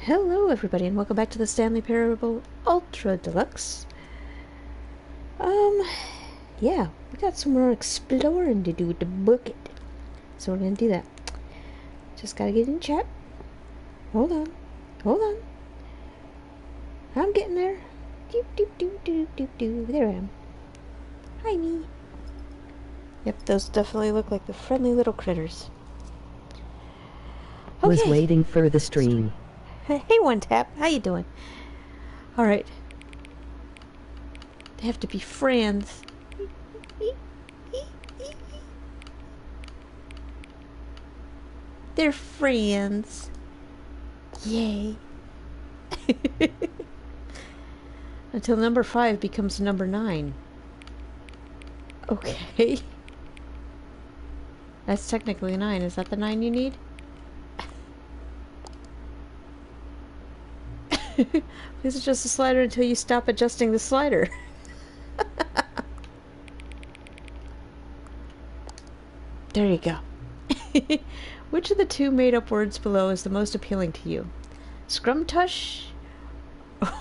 Hello everybody and welcome back to the Stanley Parable Ultra Deluxe. Yeah, we got some more exploring to do with the bucket. So we're gonna do that. Just gotta get in chat. Hold on. I'm getting there. There I am. Hi me. Yep, those definitely look like the friendly little critters. Okay. Was waiting for the stream. Hey, One Tap, how you doing? Alright. They have to be friends. They're friends. Yay. Until number 5 becomes number 9. Okay. That's technically 9. Is that the 9 you need? This is just a slider until you stop adjusting the slider. There you go. Which of the two made-up words below is the most appealing to you? Scrumtush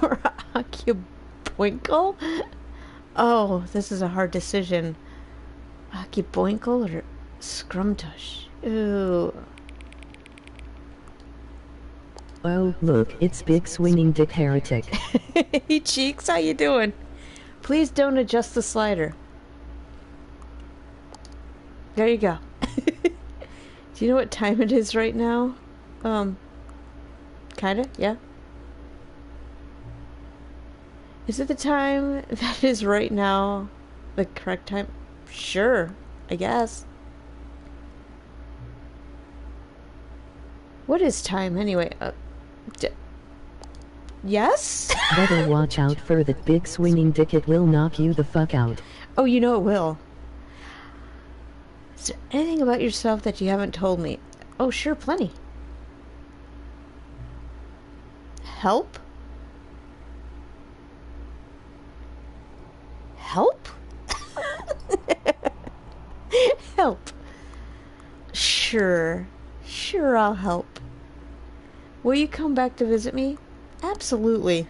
or Occuboinkle? Oh, this is a hard decision. Occuboinkle or Scrumtush? Ooh. Oh, look, it's Big Swinging Dick Heretic. Hey, Cheeks, how you doing? Please don't adjust the slider. There you go. Do you know what time it is right now? Kinda, yeah. Is it the time that is right now the correct time? Sure, I guess. What is time anyway? Yes? Better watch out for that big swinging dick, it will knock you the fuck out. Oh, you know it will. Is there anything about yourself that you haven't told me? Oh, sure, plenty. Help? Help? Help. Sure, I'll help. Will you come back to visit me? Absolutely.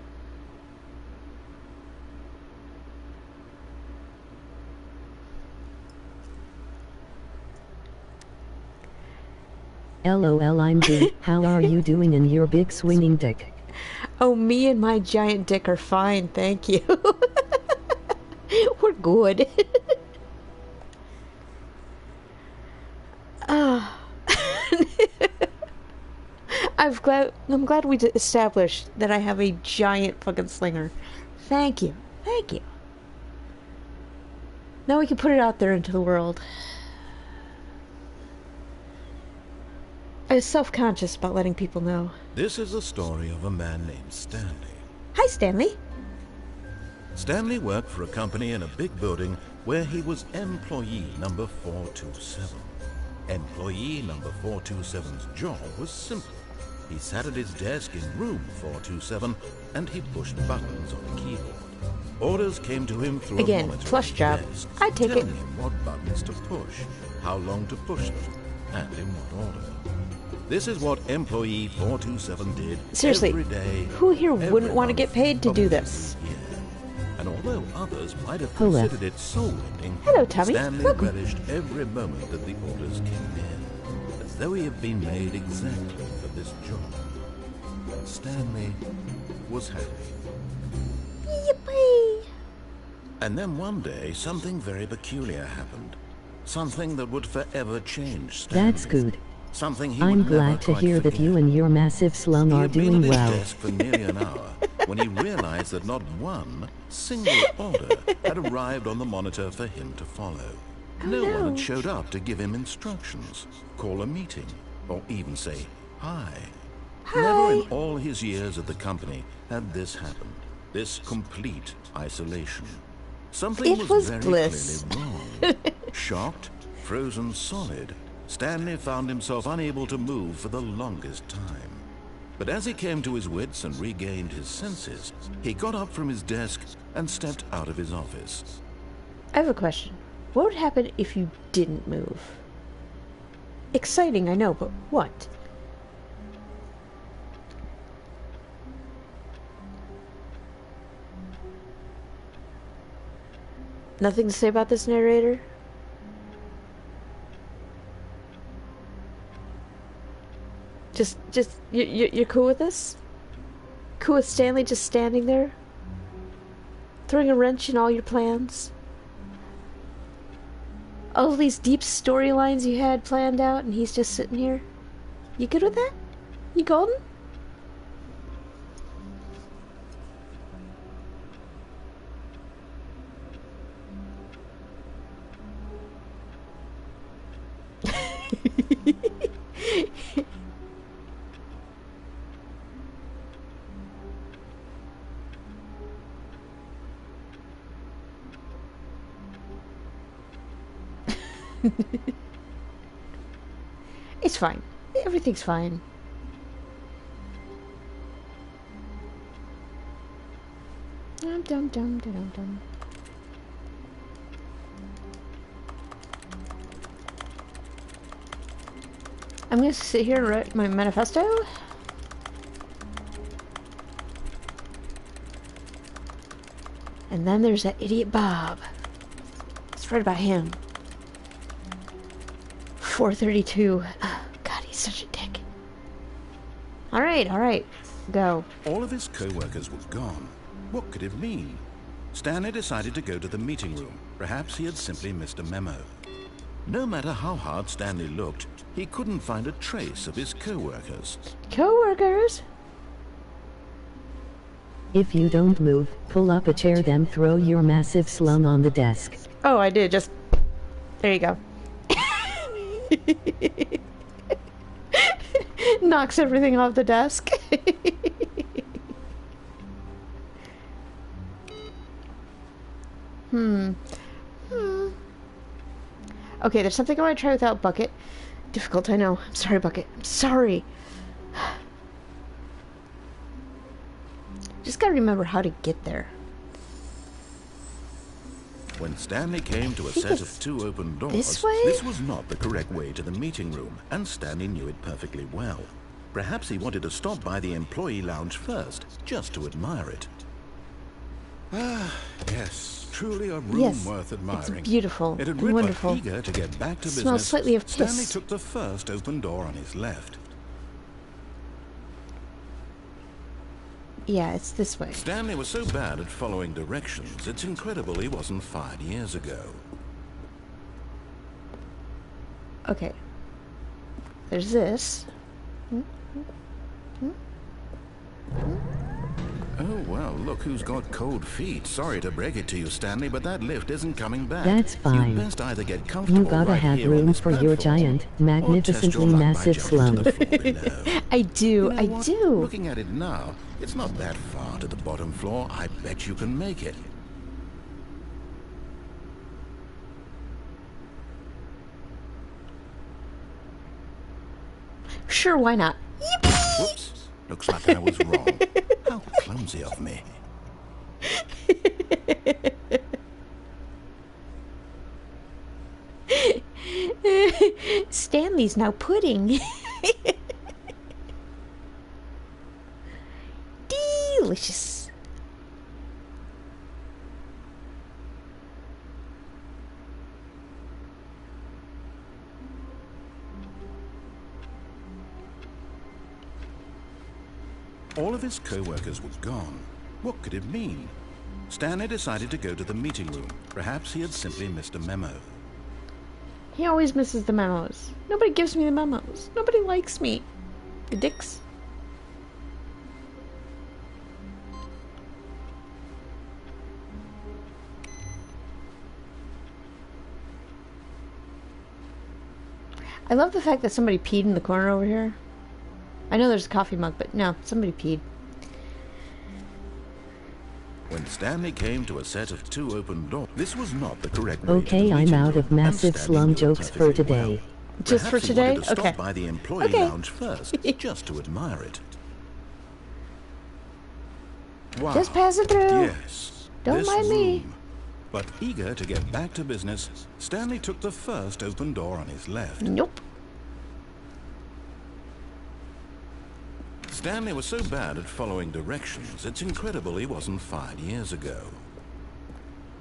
LOL, I'm good. How are you doing in your big swinging dick? Oh, me and my giant dick are fine, thank you. We're good. I'm glad we established that I have a giant fucking slinger. Thank you. Now we can put it out there into the world. I was self-conscious about letting people know. This is the story of a man named Stanley. Hi, Stanley. Stanley worked for a company in a big building where he was employee number 427. Employee number 427's job was simple. He sat at his desk in room 427 and he pushed buttons on the keyboard. Orders came to him through a monitor plush job. desk, I take it. telling him what buttons to push, how long to push them, and in what order. This is what employee 427 did Seriously, every day. Who here wouldn't want to get paid to do this? And although others might have considered it soul-winning, Hello, Tommy. Stanley Welcome. relished every moment that the orders came in, as though he had been made exactly for this job. And Stanley was happy. Yippee! And then one day, something very peculiar happened. Something that would forever change Stanley. That's good. Something he I'm would glad never to quite hear that forget. you and your massive slung He are had been doing at his well. desk for nearly an hour when he realized that not one single order had arrived on the monitor for him to follow. No one had showed up to give him instructions, call a meeting, or even say hi. Never in all his years at the company had this happened. This complete isolation. Something It was was very bliss. clearly wrong. Shocked, frozen solid, Stanley found himself unable to move for the longest time. But as he came to his wits and regained his senses, he got up from his desk and stepped out of his office. I have a question. What would happen if you didn't move? Exciting, I know, but what? Nothing to say about this narrator? You're cool with this? Cool with Stanley just standing there? Throwing a wrench in all your plans? All of these deep storylines you had planned out and he's just sitting here? You good with that? You golden? It's fine. Everything's fine. Dum dum dum dum dum. I'm gonna sit here and write my manifesto. And then there's that idiot Bob. Let's write about him. 432. Oh, God, he's such a dick. Alright, go. All of his co-workers were gone. What could it mean? Stanley decided to go to the meeting room. Perhaps he had simply missed a memo. No matter how hard Stanley looked, he couldn't find a trace of his co-workers. Co-workers? If you don't move, pull up a chair, then throw your massive slung on the desk. Oh, I did. Just... There you go. Knocks everything off the desk. Okay, there's something I want to try without Bucket. Difficult, I know. I'm sorry, Bucket. I'm sorry. Just gotta remember how to get there. When Stanley came to a set of two open doors, this way? This was not the correct way to the meeting room, and Stanley knew it perfectly well. Perhaps he wanted to stop by the employee lounge first, just to admire it. Ah, yes, truly a room worth admiring. It's beautiful. It had Wonderful. eager to get back to Smells business. slightly of piss. Stanley took the first open door on his left. Yeah, it's this way. Stanley was so bad at following directions, it's incredible he wasn't fired years ago. Okay. There's this. Oh, well, look who's got cold feet. Sorry to break it to you, Stanley, but that lift isn't coming back. That's fine. You best either get comfortable You gotta right have here on room this for your platform, giant, or test your magnificently luck by massive jumping to slum. the floor below. I do, You know I what? do. Looking at it now, it's not that far to the bottom floor. I bet you can make it. Sure, why not? Whoops. Looks like I was wrong. How clumsy of me. Stanley's now pudding. Delicious. All of his co-workers were gone. What could it mean? Stanley decided to go to the meeting room. Perhaps he had simply missed a memo. He always misses the memos. Nobody gives me the memos. Nobody likes me. The dicks. I love the fact that somebody peed in the corner over here. I know there's a coffee mug, but no, somebody peed. When Stanley came to a set of two open doors, this was not the correct way to Okay, the I'm meeting out room, of massive and Stanley slum knew it jokes for perfectly today. well. Just for Perhaps he today? wanted to stop Okay. by the employee Okay. lounge first, just to admire it. Wow. Just pass it through. Yes. Don't this mind me. room. But eager to get back to business, Stanley took the first open door on his left. Nope. Stanley was so bad at following directions, it's incredible he wasn't fired years ago.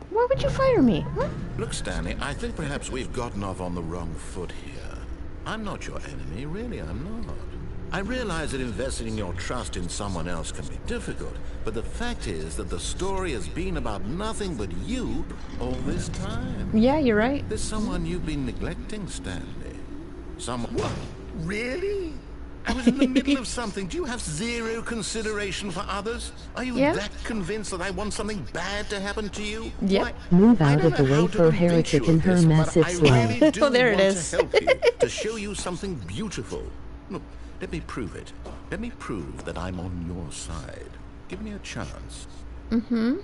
Why would you fire me? Huh? Look, Stanley, I think perhaps we've gotten off on the wrong foot here. I'm not your enemy, really, I'm not. I realize that investing your trust in someone else can be difficult, but the fact is that the story has been about nothing but you all this time. Yeah, you're right. There's someone you've been neglecting, Stanley. Someone... What? Really? I was in the middle of something. Do you have zero consideration for others? Are you that convinced that I want something bad to happen to you? Yep. Why, Move out of the way for Heretic and her massive slum. I really do Oh, there it want is. to help you, to show you something beautiful. Look, let me prove it. Let me prove that I'm on your side. Give me a chance. Mm-hmm.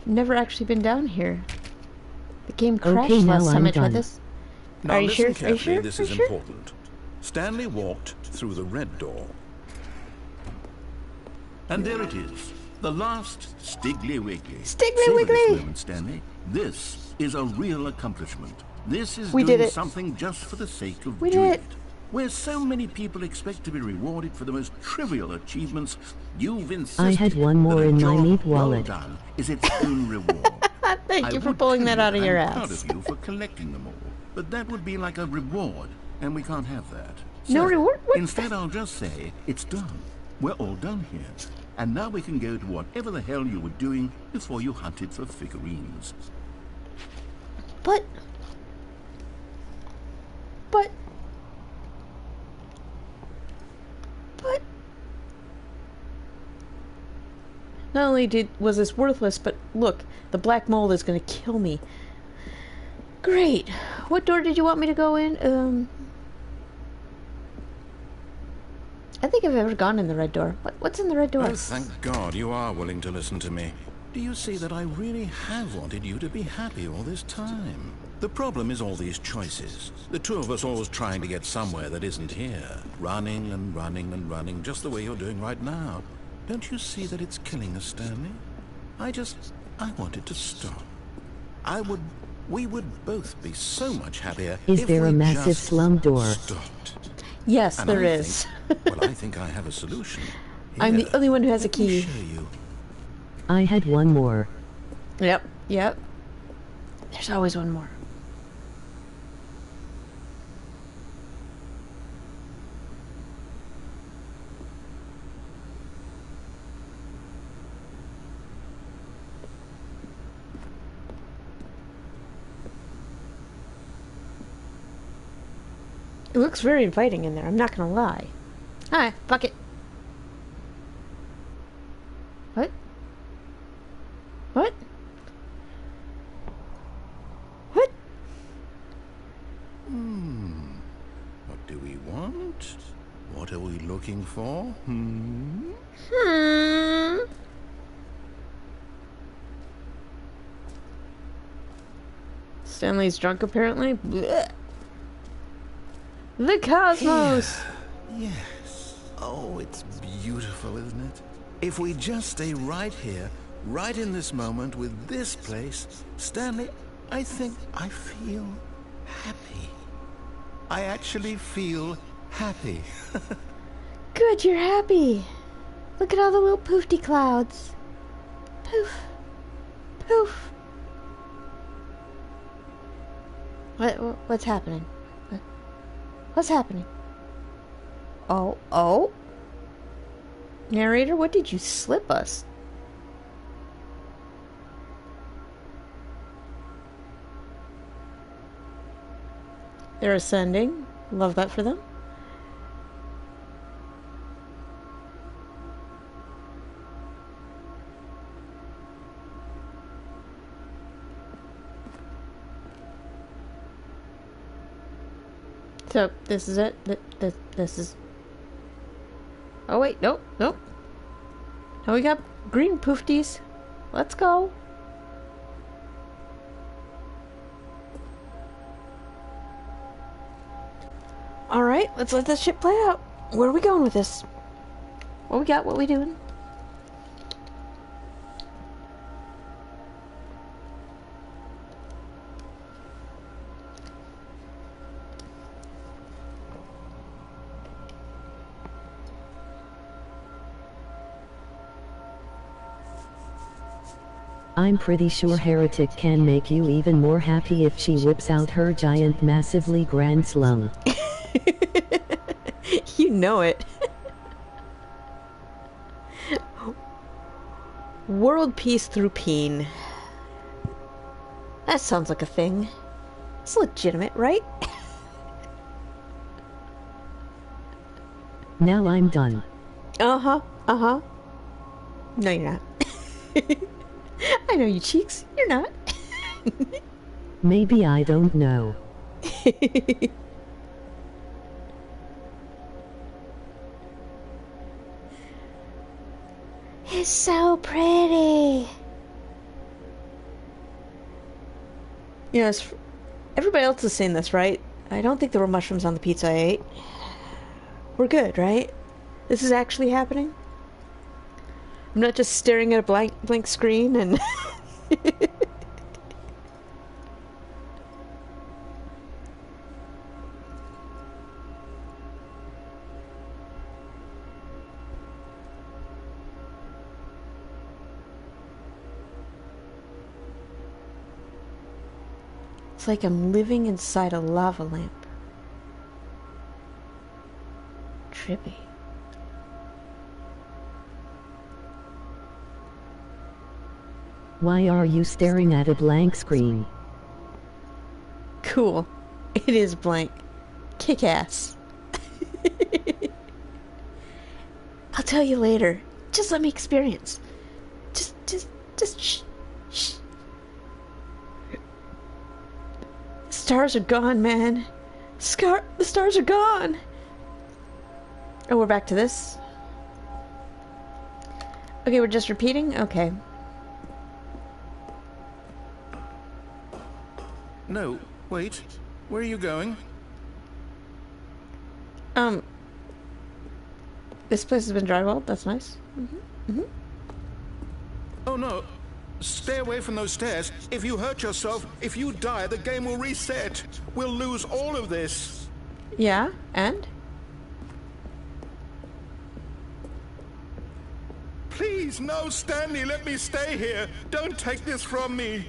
Never actually been down here. The game crashed Okay, now last time I'm I tried done. this. Now Are you listen sure? Are you carefully, sure? this Are is you sure? important. Stanley walked through the red door. And there it is. The last Stiggly Wiggly. Stiggly Savor Wiggly! this moment, Stanley. This is a real accomplishment. This is We did doing it. something just for the sake of We doing did it. it. Where so many people expect to be rewarded for the most trivial achievements, you've insisted I had one more that a in my job meat well wallet. done is its own reward. Thank I you for would pulling tell that out of you your I'm proud ass. of you for collecting them all, but that would be like a reward, and we can't have that. No So, reward? What? Instead, I'll just say it's done. We're all done here, and now we can go to whatever the hell you were doing before you hunted for figurines. But... But... Not only was this worthless, but look, the black mold is going to kill me. Great. What door did you want me to go in? I think I've ever gone in the red door. What's in the red door? Oh, thank God you are willing to listen to me. Do you see that I really have wanted you to be happy all this time? The problem is all these choices. The two of us always trying to get somewhere that isn't here. Running and running and running, just the way you're doing right now. Don't you see that it's killing us, Stanley? I want it to stop. We would both be so much happier Is if there we a massive just slum door? stopped. Yes, And there I is. Well, I think I have a solution. I'm the Here, only one who has a let me key. show you. I had one more. Yep. There's always one more. It looks very inviting in there, I'm not gonna lie. Alright, fuck it. What? What? What? What do we want? What are we looking for? Stanley's drunk apparently. Blech. The cosmos! Yes. Oh, it's beautiful, isn't it? If we just stay right here, right in this moment with this place, Stanley, I think I feel happy. I actually feel happy. Good, you're happy. Look at all the little poofy clouds. Poof. Poof. What's happening? What's happening? Oh. Narrator, what did you slip us? They're ascending. Love that for them. So, this is it? This is... Oh, wait, nope. Now we got green poofties. Let's go. Alright, let's let this shit play out. Where are we going with this? What we got? What we doing? I'm pretty sure Heretic can make you even more happy if she whips out her giant, massively grand slung. You know it. World peace through peen. That sounds like a thing. It's legitimate, right? Now I'm done. Uh-huh. Uh-huh. No, you're not. I know you, Cheeks. You're not. Maybe I don't know. It's so pretty. You know, everybody else is saying this, right? I don't think there were mushrooms on the pizza I ate. We're good, right? This is actually happening? I'm not just staring at a blank screen and... It's like I'm living inside a lava lamp. Trippy. Why are you staring at a blank screen? Cool. It is blank. Kick ass. I'll tell you later. Just let me experience. Just shh. Shh. Stars are gone, man. The stars are gone. Oh, we're back to this. Okay, we're just repeating? Okay. No, wait. Where are you going? This place has been drywalled. That's nice. Oh no. Stay away from those stairs. If you hurt yourself, if you die, the game will reset. We'll lose all of this. Yeah, and? Please, no, Stanley, let me stay here. Don't take this from me.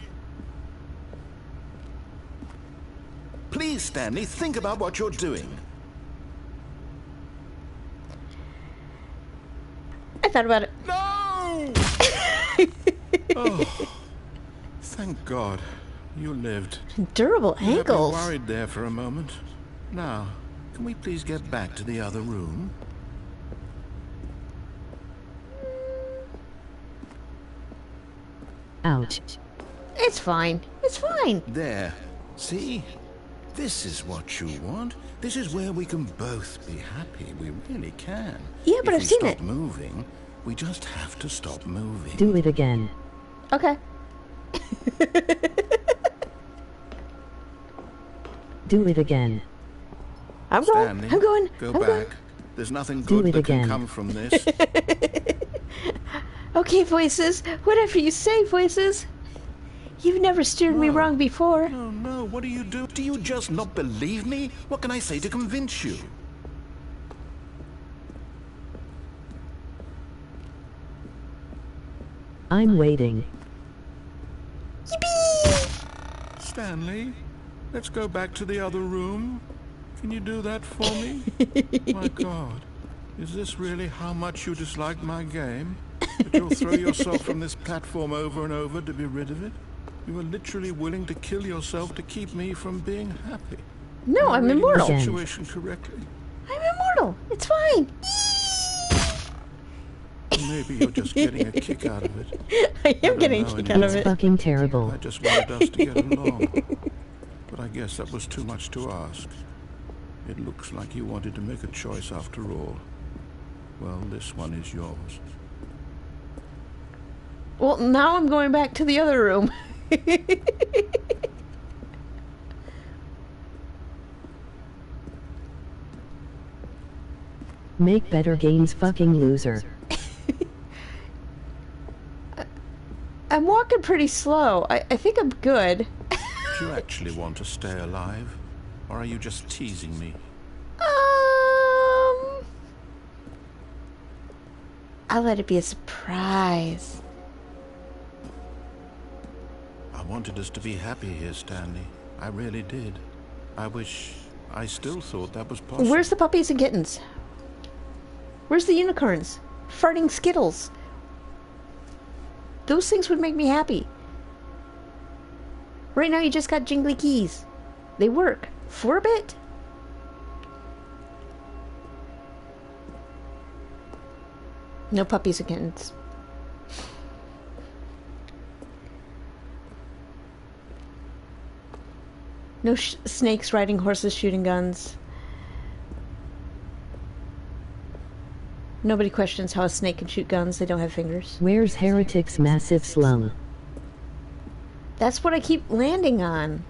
Please, Stanley, think about what you're doing. I thought about it. No! Oh, thank God you lived. Durable I got ankles. worried there for a moment. Now, can we please get back to the other room? Ouch. It's fine. It's fine. There. See? This is what you want. This is where we can both be happy. We really can. Yeah, but If I've seen we it. stop moving, we just have to stop moving. Do it again. Okay. Do it again. I'm going. Stanley, I'm going. Go I'm back. going. There's nothing Do good it that can again. come from this. Okay, voices. Whatever you say, voices. You've never steered me wrong before. Oh no, what do you do? Do you just not believe me? What can I say to convince you? I'm waiting. Stanley, let's go back to the other room. Can you do that for me? My God, is this really how much you dislike my game? That you'll throw yourself from this platform over and over to be rid of it? You are literally willing to kill yourself to keep me from being happy. No, I'm reading immortal. the situation correctly? I'm immortal. It's fine. Or maybe you're just getting a kick out of it. I am don't getting a know kick out of It's it. fucking terrible. I just wanted us to get along. But I guess that was too much to ask. It looks like you wanted to make a choice after all. Well, this one is yours. Well, now I'm going back to the other room. Make better games, fucking loser. I'm walking pretty slow. I think I'm good. Do you actually want to stay alive? Or are you just teasing me? I'll let it be a surprise. wanted us to be happy here, Stanley. I really did. I still thought that was possible. Where's the puppies and kittens? Where's the unicorns? Farting Skittles. Those things would make me happy. Right now you just got jingly keys. They work. For a bit. No puppies and kittens. No snakes riding horses shooting guns. Nobody questions how a snake can shoot guns. They don't have fingers. Where's Heretic's massive slum? That's what I keep landing on.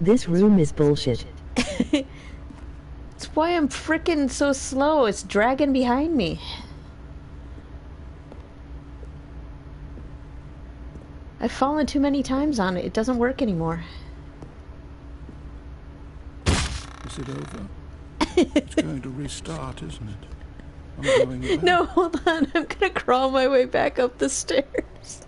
This room is bullshit. That's why I'm frickin' so slow. It's dragging behind me. I've fallen too many times on it. It doesn't work anymore. Is it over? It's going to restart, isn't it? I'm going back. No, hold on. I'm gonna crawl my way back up the stairs.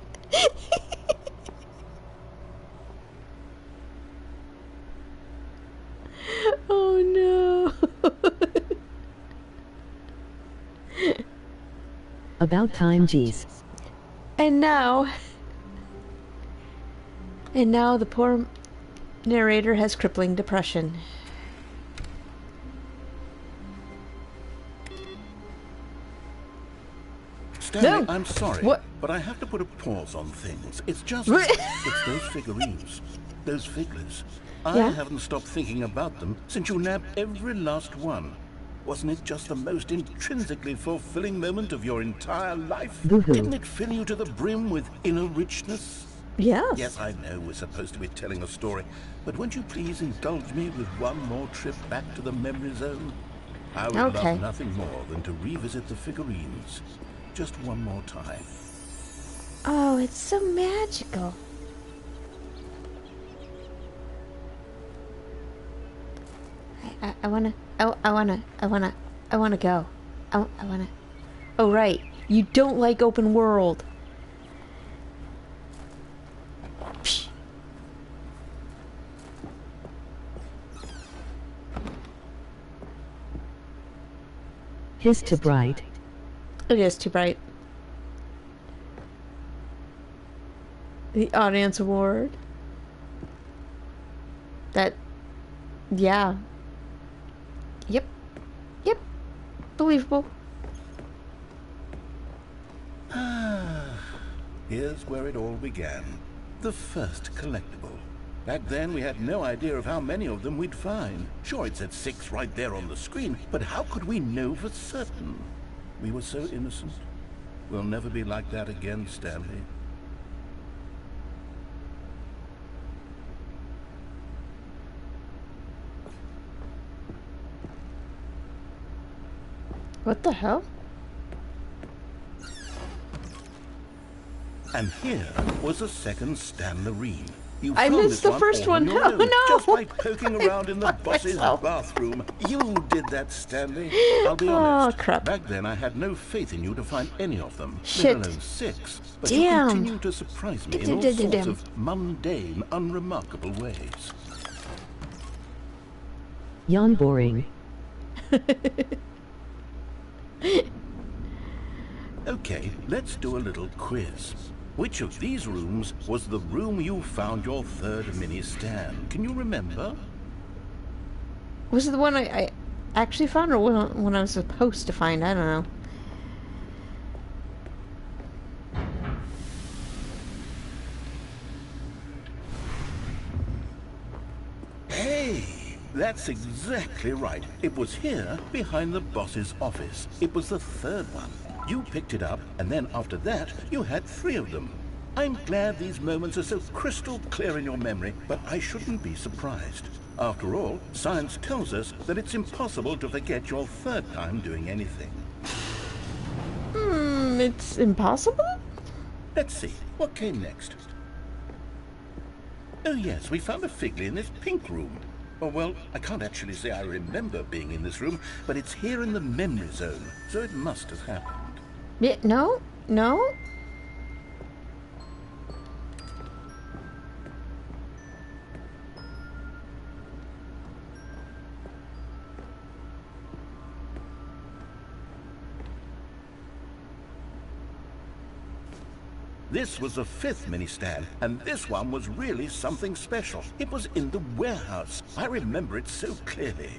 Oh no. About time, geez. And now the poor narrator has crippling depression. Stanley, No. I'm sorry, What? but I have to put a pause on things. It's just, it's those figurines, those figures. I Yeah? haven't stopped thinking about them since you nabbed every last one. Wasn't it just the most intrinsically fulfilling moment of your entire life? Boo-hoo. Didn't it fill you to the brim with inner richness? Yes. Yes, I know we're supposed to be telling a story, but won't you please indulge me with one more trip back to the memory zone? I would Okay. love nothing more than to revisit the figurines. Just one more time. Oh, it's so magical. I wanna go. I wanna. Oh, right. You don't like open world. Psh. His to bright. It is too bright. The audience award. That. Yeah. Yep. Yep. Believable. Here's where it all began. The first collectible. Back then, we had no idea of how many of them we'd find. Sure, it said 6 right there on the screen, but how could we know for certain? We were so innocent. We'll never be like that again, Stanley. What the hell? And here was a second Stanley. You I found missed this the first all on one. your Oh, own, no. Just by poking around in the boss's myself. bathroom. You did that, Stanley. I'll be Oh, honest. crap. Back then, I had no faith in you to find any of them. Shit. Let alone 6. But Damn. you continue to surprise me in all sorts of mundane, unremarkable ways. Yawn boring. Okay, let's do a little quiz. Which of these rooms was the room you found your third mini stand? Can you remember? Was it the one I actually found, or one I was supposed to find? I don't know. Hey, that's exactly right. It was here, behind the boss's office. It was the third one. You picked it up, and then after that, you had 3 of them. I'm glad these moments are so crystal clear in your memory, but I shouldn't be surprised. After all, science tells us that it's impossible to forget your third time doing anything. It's impossible? Let's see, what came next? Oh yes, we found a Figley in this pink room. Oh well, I can't actually say I remember being in this room, but it's here in the memory zone, so it must have happened. Yeah, no? This was the 5th mini stand, and this one was really something special. It was in the warehouse. I remember it so clearly.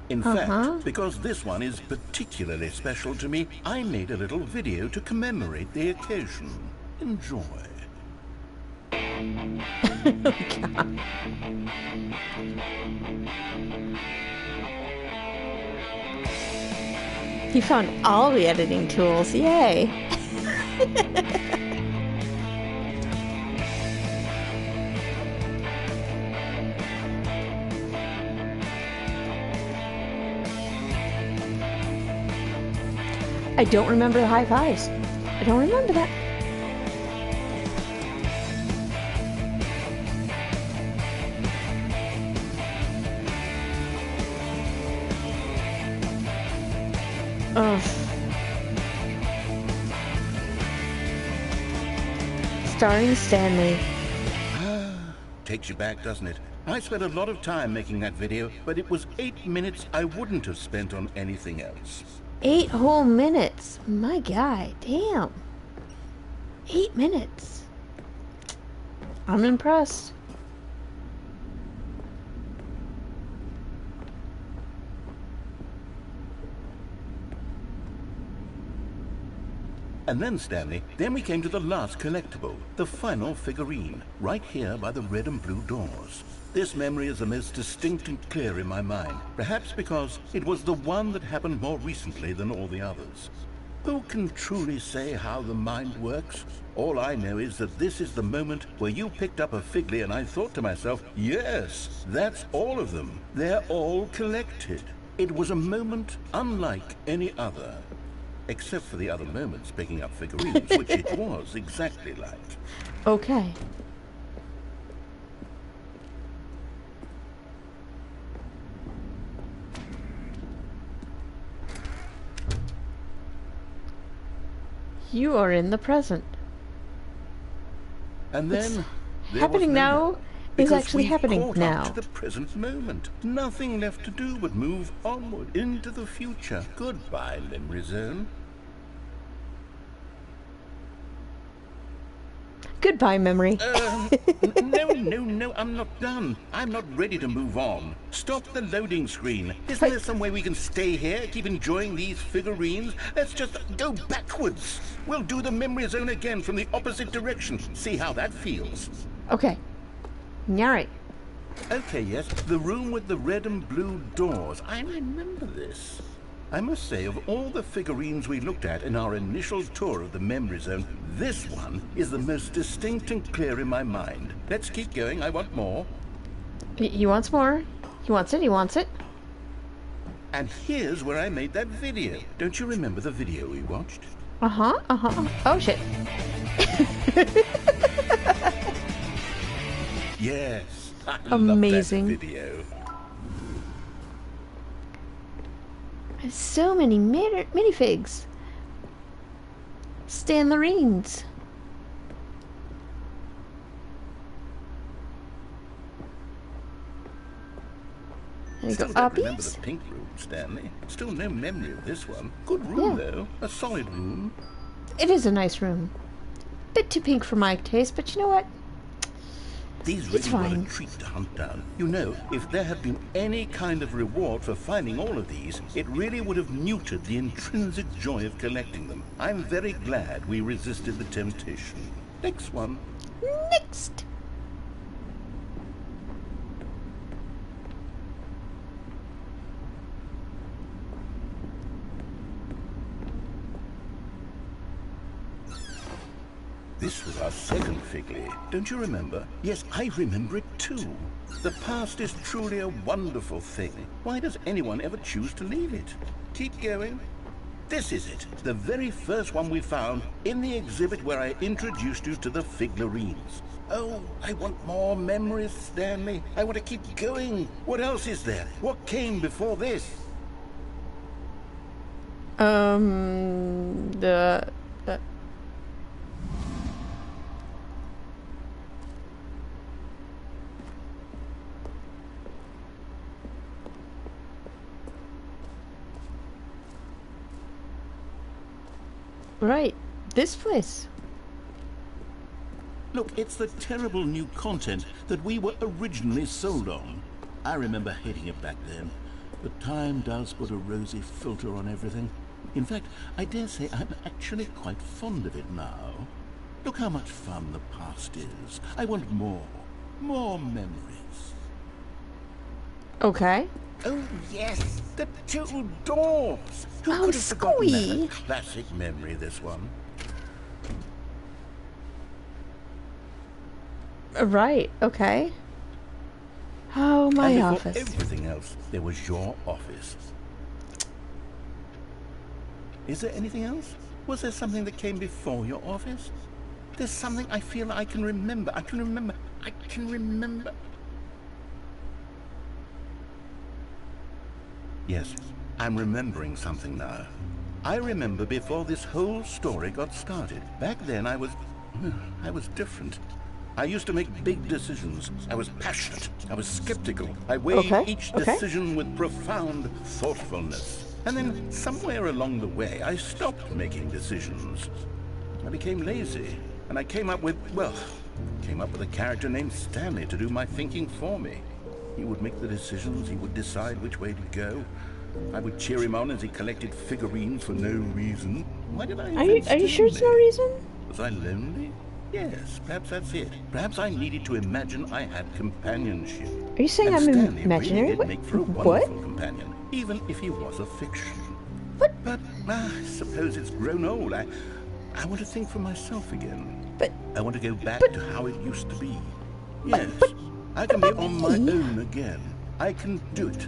In fact, because this one is particularly special to me, I made a little video to commemorate the occasion. Enjoy. You found all the editing tools. Yay! I don't remember the high fives. I don't remember that. Ugh. Starring Stanley. Takes you back, doesn't it? I spent a lot of time making that video, but it was 8 minutes I wouldn't have spent on anything else. 8 whole minutes. My God, damn. 8 minutes. I'm impressed. And then, Stanley, then we came to the last collectible, the final figurine, right here by the red and blue doors. This memory is the most distinct and clear in my mind, perhaps because it was the one that happened more recently than all the others. Who can truly say how the mind works? All I know is that this is the moment where you picked up a Figley and I thought to myself, yes, that's all of them. They're all collected. It was a moment unlike any other. Except for the other moments picking up figurines, which it was exactly like. Okay. You are in the present. And then Happening now is actually happening now. To the present moment. Nothing left to do but move onward into the future. Goodbye, memory zone. Goodbye, memory. No, I'm not done. I'm not ready to move on. Stop the loading screen. Isn't there some way we can stay here, keep enjoying these figurines? Let's just go backwards. We'll do the memory zone again from the opposite direction. See how that feels. Okay. Alright. Okay, yes, the room with the red and blue doors. I remember this. I must say, of all the figurines we looked at in our initial tour of the memory zone, this one is the most distinct and clear in my mind. Let's keep going. I want more. He wants more. He wants it. He wants it. And here's where I made that video. Don't you remember the video we watched? Uh-huh. Oh, shit. Yes. I Amazing. love that video. So many minifigs. Stanlerines. There you go. Still don't remember Uppies? the pink room, Stanley. Still no memory of this one. Good room, though. A solid room. It is a nice room. Bit too pink for my taste, but you know what? These It's really were a fine. treat to hunt down. You know, if there had been any kind of reward for finding all of these, it really would have muted the intrinsic joy of collecting them. I'm very glad we resisted the temptation. Next one. Next. This was our second Figley. Don't you remember? Yes, I remember it too. The past is truly a wonderful thing. Why does anyone ever choose to leave it? Keep going. This is it. The very first one we found in the exhibit where I introduced you to the figurines. Oh, I want more memories, Stanley. I want to keep going. What else is there? What came before this? Right. This place. Look, it's the terrible new content that we were originally sold on. I remember hating it back then, but time does put a rosy filter on everything. In fact, I dare say I'm actually quite fond of it now. Look how much fun the past is. I want more memories. Okay. Oh, yes, the two doors. Who Oh, could have forgotten that? Squee. A classic memory, this one. Right, okay. Oh, my And before office. everything else, there was your office. Is there anything else? Was there something that came before your office? There's something I feel I can remember. I can remember. Yes, I'm remembering something now. I remember before this whole story got started. Back then I was different. I used to make big decisions. I was passionate. I was skeptical. I weighed each decision with profound thoughtfulness. And then somewhere along the way, I stopped making decisions. I became lazy, and I came up with a character named Stanley to do my thinking for me. He would make the decisions, he would decide which way to go. I would cheer him on as he collected figurines for no reason. Why did I invent Are you sure it's no reason? Was I lonely? Yes, perhaps that's it. Perhaps I needed to imagine I had companionship. Are you saying And I'm Stanley imaginary? really did make for a What? wonderful companion, even if he was a fiction. What? But I suppose it's grown old. I want to think for myself again. But I want to go back to how it used to be. Yes, but I can be about on my me? own again. I can do it.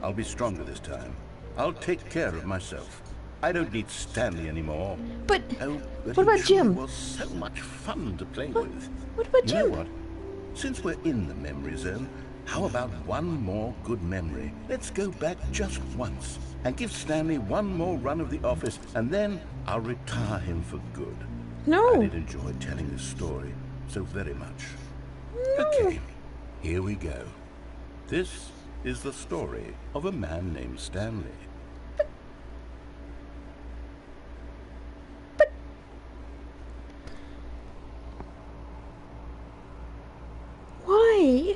I'll be stronger this time. I'll take care of myself. I don't need Stanley anymore. But Oh, but what he about truly Jim? was so much fun to play What- with. what about You know Jim? what? Since we're in the memory zone, how about one more good memory? Let's go back just once and give Stanley one more run of the office, and then I'll retire him for good. No. I did enjoy telling this story so very much. Okay, here we go. This is the story of a man named Stanley. Why?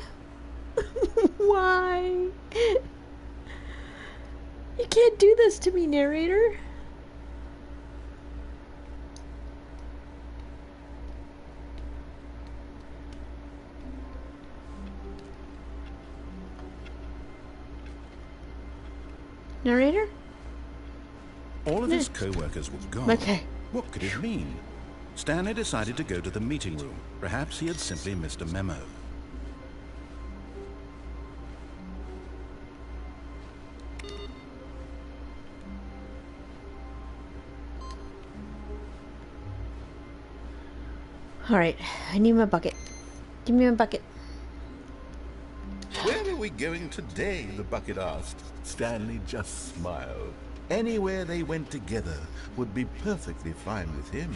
Why? You can't do this to me, narrator. Narrator? All of his co-workers were gone. Okay. What could it mean? Stanley decided to go to the meeting room. Perhaps he had simply missed a memo. Alright, I need my bucket. Give me my bucket. Where are we going today? The bucket asked. Stanley just smiled. Anywhere they went together would be perfectly fine with him.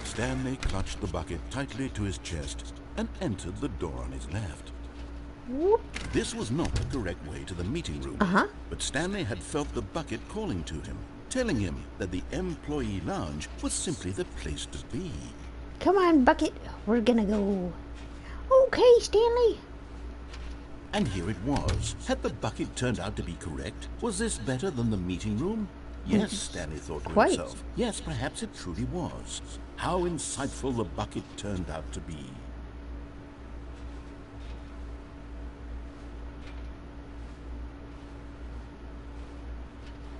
Stanley clutched the bucket tightly to his chest and entered the door on his left. Whoop. This was not the correct way to the meeting room, but Stanley had felt the bucket calling to him, telling him that the employee lounge was simply the place to be. Come on, bucket. We're gonna go. Okay, Stanley. And here it was. Had the bucket turned out to be correct? Was this better than the meeting room? Yes, Stanley thought to Quite. himself. Yes, perhaps it truly was. How insightful the bucket turned out to be.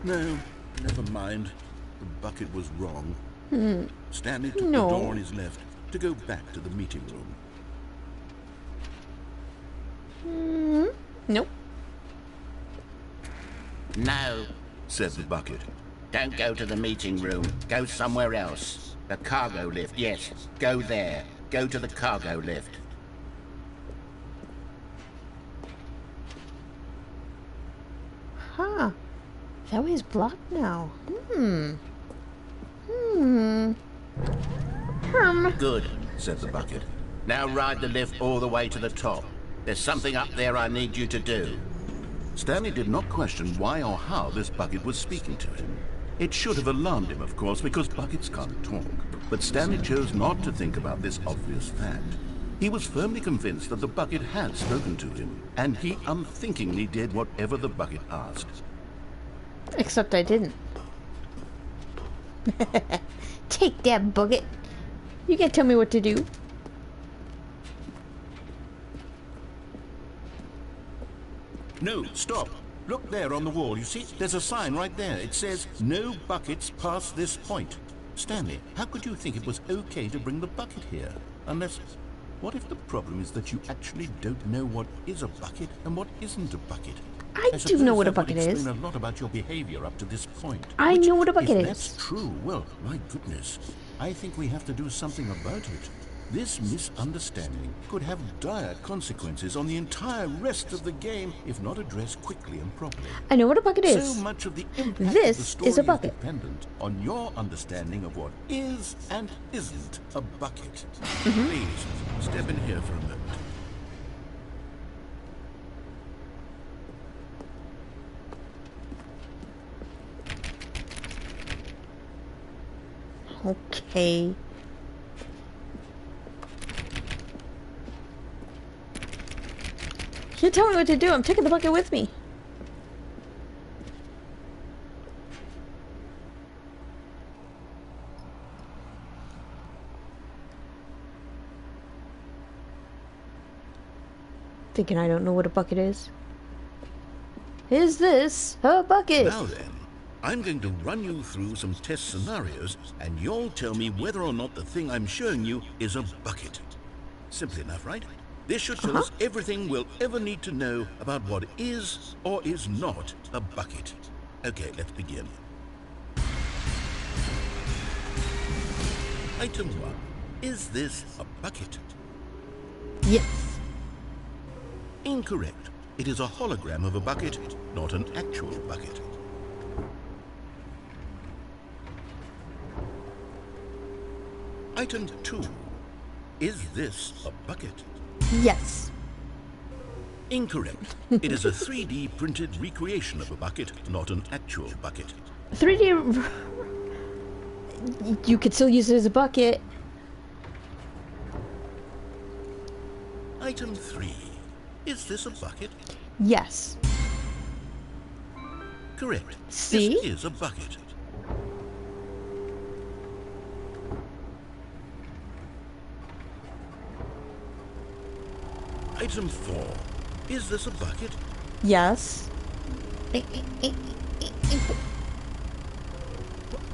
No, never mind. The bucket was wrong. Stanley took No. the door on his left to go back to the meeting room. Nope. No, Said the bucket. don't go to the meeting room. Go somewhere else. The cargo lift, yes. Go there. Go to the cargo lift. Huh. That way's blocked now. Good. Said the bucket. Now ride the lift all the way to the top. There's something up there I need you to do. Stanley did not question why or how this bucket was speaking to him. It should have alarmed him, of course, because buckets can't talk. But Stanley chose not to think about this obvious fact. He was firmly convinced that the bucket had spoken to him, and he unthinkingly did whatever the bucket asked. Except I didn't. Take that, bucket. You can't tell me what to do. No, stop. Look there on the wall. You see, there's a sign right there. It says, "No buckets past this point." Stanley, how could you think it was okay to bring the bucket here? Unless, what if the problem is that you actually don't know what is a bucket and what isn't a bucket? I do know what a bucket is. Explain a lot about your behavior up to this point. I know what a bucket If is. that's true, well, my goodness, I think we have to do something about it. This misunderstanding could have dire consequences on the entire rest of the game if not addressed quickly and properly. I know what a bucket is. So much of the impact This of the story is a bucket. dependent on your understanding of what is and isn't a bucket. Please, step in here for a moment. Okay. You tell me what to do. I'm taking the bucket with me. Thinking I don't know what a bucket is. Is this a bucket? Now then, I'm going to run you through some test scenarios, and you'll tell me whether or not the thing I'm showing you is a bucket. Simple enough, right? This should tell us everything we'll ever need to know about what is or is not a bucket. Okay, let's begin. Item 1. Is this a bucket? Yes. Incorrect. It is a hologram of a bucket, not an actual bucket. Item 2. Is this a bucket? Yes. Incorrect. It is a 3D printed recreation of a bucket, not an actual bucket. 3D... You could still use it as a bucket. Item 3. Is this a bucket? Yes. Correct. See? This is a bucket. Item 4. Is this a bucket? Yes.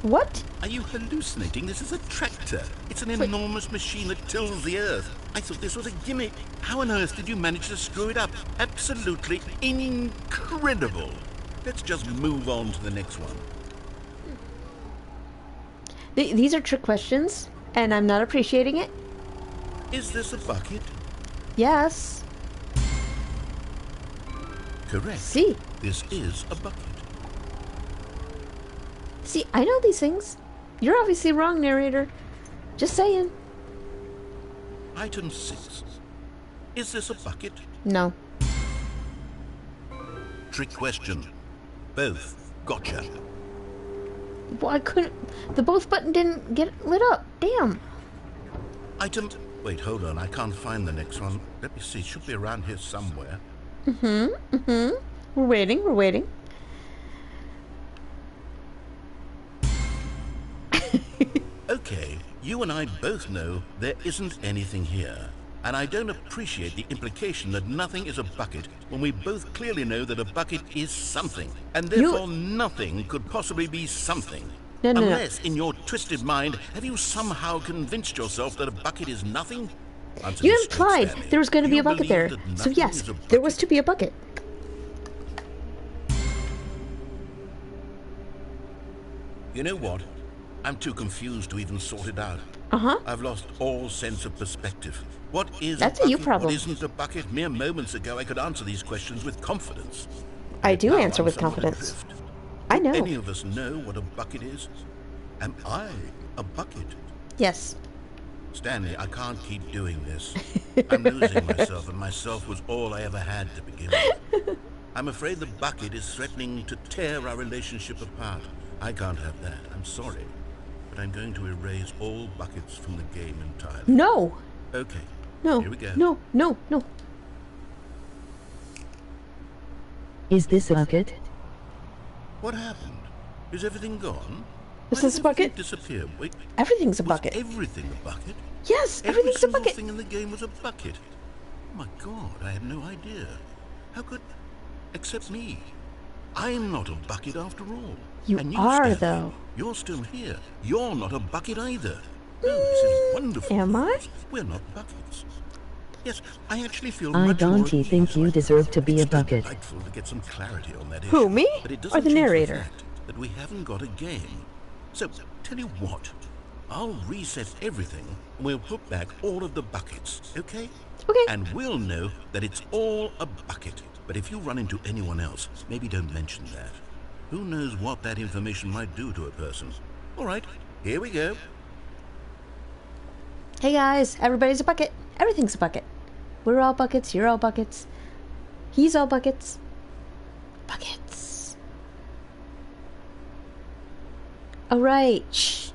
What? Are you hallucinating? This is a tractor. It's an enormous machine that tills the earth. I thought this was a gimmick. How on earth did you manage to screw it up? Absolutely incredible. Let's just move on to the next one. These are trick questions, and I'm not appreciating it. Is this a bucket? Yes. Correct. See? This is a bucket. See, I know these things. You're obviously wrong, narrator. Just saying. Item 6. Is this a bucket? No. Trick question. Both. Gotcha. Well, I couldn't... The both button didn't get lit up. Damn. Item... Wait, hold on. I can't find the next one. Let me see. It should be around here somewhere. We're waiting, we're waiting. Okay, you and I both know there isn't anything here. And I don't appreciate the implication that nothing is a bucket when we both clearly know that a bucket is something. And therefore nothing could possibly be something. No. Unless, in your twisted mind, have you somehow convinced yourself that a bucket is nothing? Answer You me straight, implied Stanley. there was going to Do be you a bucket believe there. that So nothing yes, is a there was bucket? to be a bucket. You know what? I'm too confused to even sort it out. I've lost all sense of perspective. What is That's a a bucket? you problem. What isn't a bucket? Mere moments ago, I could answer these questions with confidence. I do Now answer I'm with somewhat confidence. adrift. I Do know. any of us know what a bucket is? Am I a bucket? Yes. Stanley, I can't keep doing this. I'm losing myself, and myself was all I ever had to begin with. I'm afraid the bucket is threatening to tear our relationship apart. I can't have that. I'm sorry. But I'm going to erase all buckets from the game entirely. No! Okay. No. Here we go. No, no, no. Is this a bucket? What happened? Is everything gone? Is Why this did a bucket? everything disappear? Wait, Everything's a was bucket. everything a bucket? Yes, Every everything's a single bucket. thing in the game was a bucket. Oh my God, I had no idea. How could... Except me. I'm not a bucket after all. You and are, Stanley, though. You're still here. You're not a bucket either. No, this is wonderful. Am I? We're not buckets. Yes, I actually feel I much more don't at think ease you right deserve now. to be a It's bucket. delightful to get some clarity on that issue. Who, me? But it Or doesn't the change narrator? fact that we haven't got a game. So, tell you what. I'll reset everything and we'll put back all of the buckets, okay? Okay. And we'll know that it's all a bucket. But if you run into anyone else, maybe don't mention that. Who knows what that information might do to a person. All right, here we go. Hey guys, everybody's a bucket. Everything's a bucket. We're all buckets, you're all buckets. He's all buckets. Buckets. Alright, shh.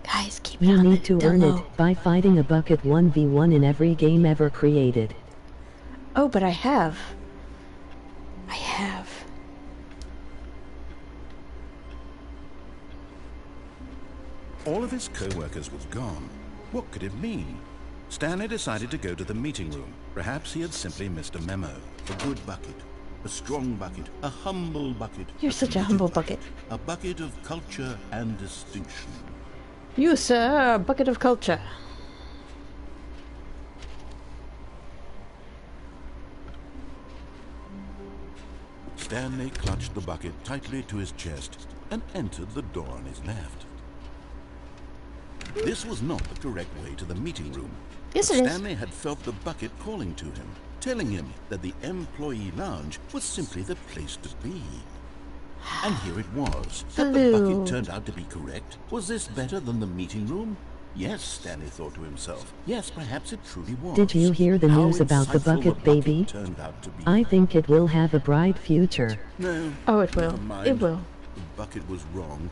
Guys, keep it You on need to the earn low. it by fighting a bucket 1v1 in every game ever created. Oh, but I have. I have. All of his co-workers were gone. What could it mean? Stanley decided to go to the meeting room. Perhaps he had simply missed a memo. A good bucket. A strong bucket. A humble bucket. You're such a humble bucket. A bucket of culture and distinction. You, sir, are a bucket of culture. Stanley clutched the bucket tightly to his chest and entered the door on his left. This was not the correct way to the meeting room. Yes, but it is. Stanley had felt the bucket calling to him, telling him that the employee lounge was simply the place to be. And here it was. Had the Blue. bucket turned out to be correct? Was this better than the meeting room? Yes, Stanley thought to himself. Yes, perhaps it truly was. Did you hear the How news about the insightful bucket, baby? turned out to be. I think it will have a bright future. No. Oh, it will. Never mind. It will. The bucket was wrong.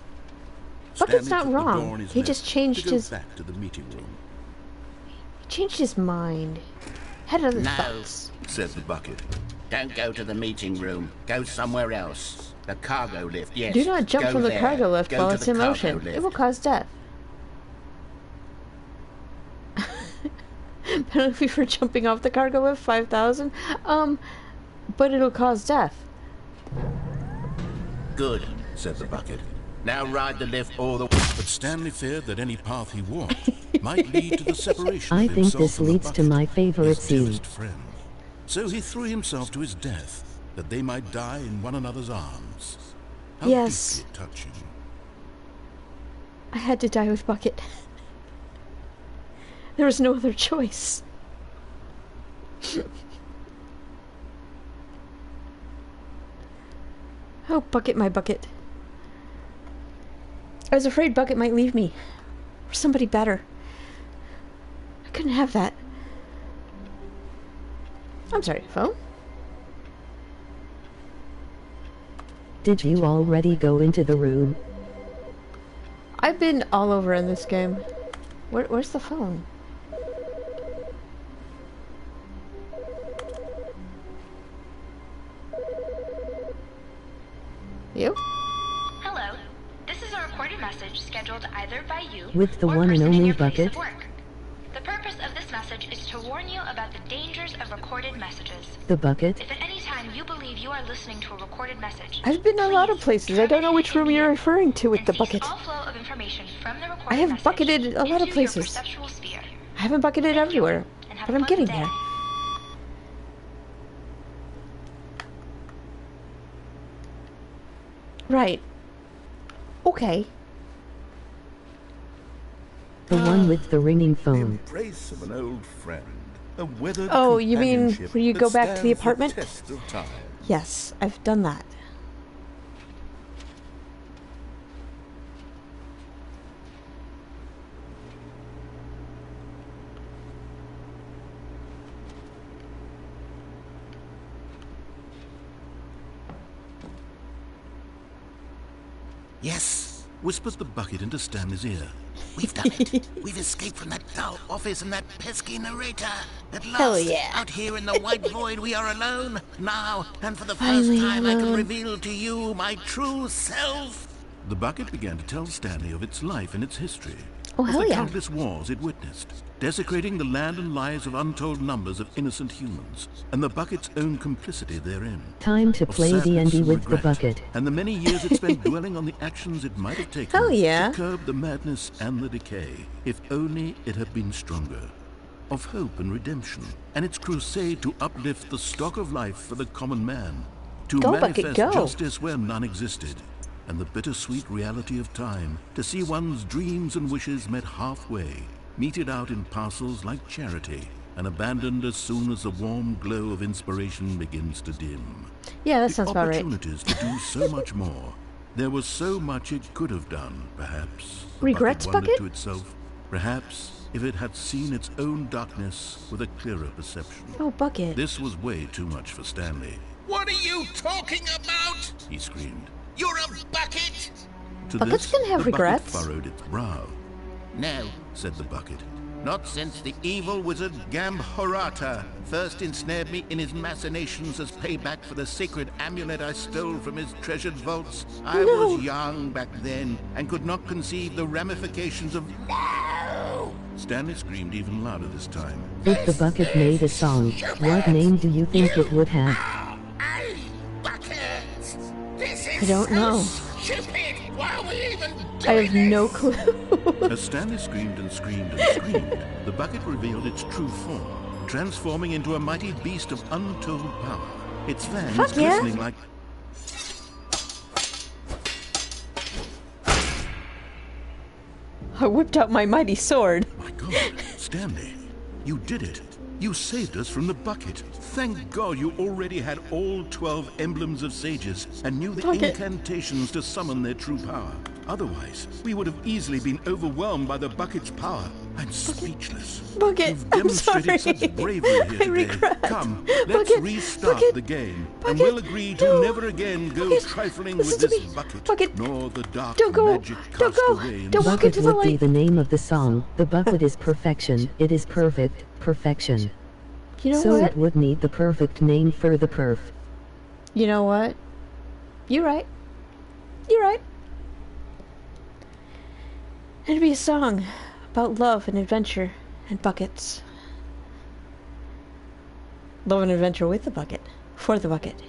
Bucket's Stanley not took the wrong. door on his He left just changed to go his- back to the meeting room. He changed his mind. Had other No. thoughts. Said the bucket. Don't go to the meeting room. Go somewhere else. The cargo lift, yes. Do not jump Go from the there. cargo lift Go while to it's the in cargo motion. It lift. will cause death. Penalty for jumping off the cargo lift, 5,000. But it'll cause death. Good. Said the bucket. Now ride the lift all the way. But Stanley feared that any path he walked might lead to the separation I of think himself this from the leads to bucket, my favorite his scene. dearest friend. So he threw himself to his death, that they might die in one another's arms. How Yes. deeply touching. I had to die with Bucket. There was no other choice. Oh, Bucket, my Bucket. I was afraid Bucket might leave me. Or somebody better. I couldn't have that. I'm sorry, phone? Did you already go into the room? I've been all over in this game. Where's the phone? You? Hello. This is a recorded message scheduled either by you With the or one and person in only your place Bucket? of work. The purpose of this message is to warn you about the dangers of recorded messages. The bucket? If at any time you believe you are listening to a recorded message, I've been a lot of please places. I don't know which room you're referring to with and the cease bucket. all flow of information from the recorded I have message bucketed a lot of into your places. perceptual sphere. I haven't bucketed everywhere, And have but a I'm pleasant getting day. there. Right. Okay. The one with the ringing The phone. embrace of an old friend. A weathered Oh, you mean companionship where you that go back to the stands apartment? test of time. Yes, I've done that. Yes, whispered the bucket into Stanley's ear. We've done it. We've escaped from that dull office and that pesky narrator. At last, Hell yeah. out here in the white void, we are alone. Now, and for the Finally first time, I can alone. reveal to you my true self. The bucket began to tell Stanley of its life and its history. Oh, of hell the yeah. countless wars it witnessed, desecrating the land and lives of untold numbers of innocent humans, and the bucket's own complicity therein. Time to Of play the sadness Andy and with the regret, bucket. and the many years it spent dwelling on the actions it might have taken Hell yeah. to curb the madness and the decay, if only it had been stronger. Of hope and redemption, and its crusade to uplift the stock of life for the common man, to Go, Bucket, manifest go. justice where none existed, and the bittersweet reality of time, to see one's dreams and wishes met halfway, meted out in parcels like charity, and abandoned as soon as the warm glow of inspiration begins to dim. Yeah, that The sounds about right. opportunities to do so much more. There was so much it could have done, perhaps. The Regrets, wondered Bucket? to itself, perhaps if it had seen its own darkness with a clearer perception. Oh, Bucket. This was way too much for Stanley. What are you talking about? He screamed. You're a bucket! To Bucket's this, gonna have the bucket regrets. furrowed its brow. No, Said the bucket. not since the evil wizard Gambhorata first ensnared me in his machinations as payback for the sacred amulet I stole from his treasured vaults. I No. was young back then and could not conceive the ramifications of... No! Stanley screamed even louder this time. If the bucket made a song, what name do you think it would have? Hey, buckets! This is I don't know. stupid! Why are we even I doing have no clue. As Stanley screamed and screamed and screamed, the bucket revealed its true form, transforming into a mighty beast of untold power. Its fangs Fuck yeah. glistening like... I whipped out my mighty sword. My God, Stanley, you did it. You saved us from the bucket. Thank God you already had all 12 emblems of sages and knew the Bucket. incantations to summon their true power. Otherwise, we would have easily been overwhelmed by the bucket's power. I'm speechless. Bucket, You've I'm demonstrated sorry. such bravery here I today. regret. Come, let's Bucket, restart Bucket, the game, Bucket, and we'll agree to no. never again go Bucket, trifling listen with to this me. bucket, Bucket, nor the dark don't go. magic Don't cast go. away in Don't walk Bucket into the would be light. the name of the song. The bucket is perfection. It is perfect. Perfection. You know So what? it would need the perfect name for the perf. You know what? You're right. You're right. It'd be a song about love and adventure and buckets. Love and adventure with the bucket. For the bucket.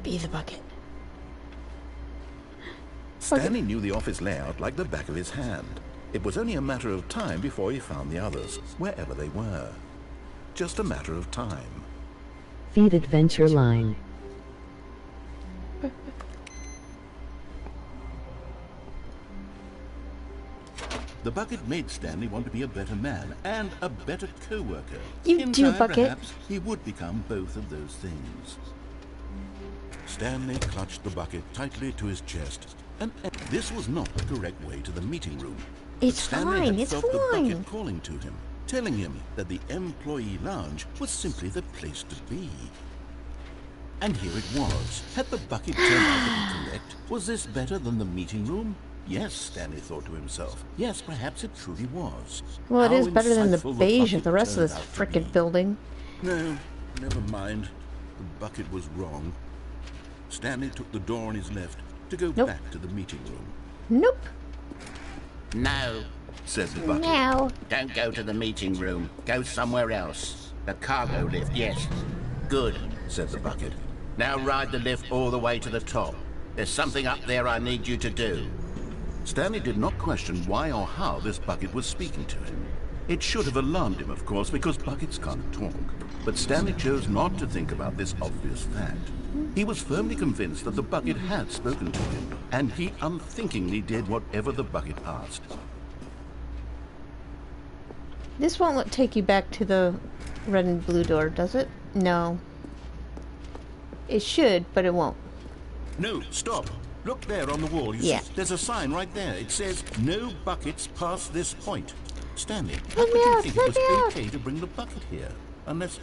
Be the bucket. Stanley knew the office layout like the back of his hand. It was only a matter of time before he found the others, wherever they were. Just a matter of time. Feed adventure line. The bucket made Stanley want to be a better man and a better co-worker. You In do, time, Bucket. perhaps, he would become both of those things. Stanley clutched the bucket tightly to his chest, and this was not the correct way to the meeting room. It's Stanley fine, had it's felt the fine. bucket calling to him, telling him that the employee lounge was simply the place to be. And here it was. Had the bucket turned out to be correct? Was this better than the meeting room? Yes, Stanley thought to himself. Yes, perhaps it truly was. Well, it How is better than the insightful beige bucket of the rest of this turned out to frickin' be. building. No, never mind. The bucket was wrong. Stanley took the door on his left to go Nope. back to the meeting room, Nope. No, said the bucket. Now. don't go to the meeting room. Go somewhere else. The cargo lift, yes. Good, Said the bucket. now ride the lift all the way to the top. There's something up there I need you to do. Stanley did not question why or how this bucket was speaking to him. It should have alarmed him, of course, because buckets can't talk. But Stanley chose not to think about this obvious fact. He was firmly convinced that the bucket had spoken to him, and he unthinkingly did whatever the bucket asked. This won't take you back to the red and blue door, does it? No. It should, but it won't. No, stop. Look there on the wall. You Yeah. see, there's a sign right there. It says, no buckets past this point. Stanley, how Let could me you out, think let it was me out. okay to bring the bucket here? Unless...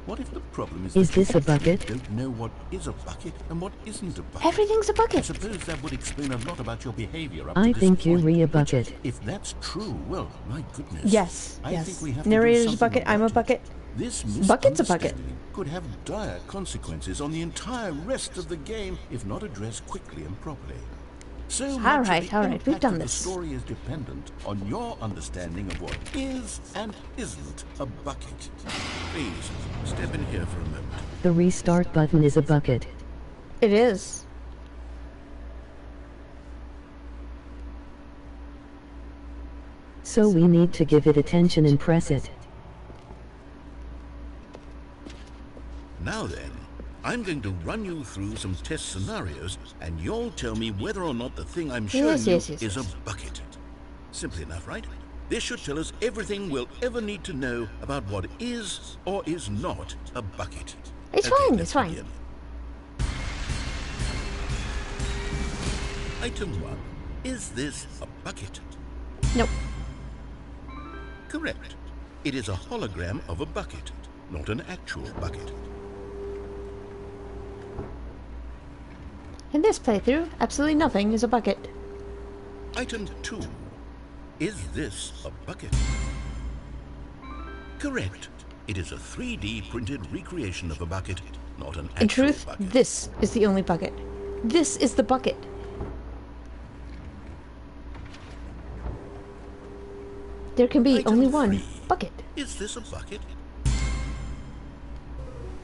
What if the problem is Is that you this a bucket? don't know what is a bucket and what isn't a bucket? Everything's a I bucket. suppose that would explain a lot about your behavior up I to this think you point. re a Which, bucket. if that's true, well, my goodness. Yes, I yes. think we have to Narrator's do a something bucket, I'm a about it. bucket. This Bucket's a bucket. misunderstanding could have dire consequences on the entire rest of the game if not addressed quickly and properly. So much right, of the all right, we've impact done of this. the story is dependent on your understanding of what is and isn't a bucket. Please, step in here for a moment. The restart button is a bucket. It is. So we need to give it attention and press it. Now then, I'm going to run you through some test scenarios, and you'll tell me whether or not the thing I'm showing Yes, you yes, yes, is yes. a bucket. Simple enough, right? This should tell us everything we'll ever need to know about what is or is not a bucket. It's Okay, fine, let's it's fine. begin. Item 1. Is this a bucket? Nope. Correct. It is a hologram of a bucket, not an actual bucket. In this playthrough, absolutely nothing is a bucket. Item 2. Is this a bucket? Correct. It is a 3D printed recreation of a bucket, not an actual In truth, bucket. this is the only bucket. This is the bucket. There can be Item only one 3. bucket. Is this a bucket?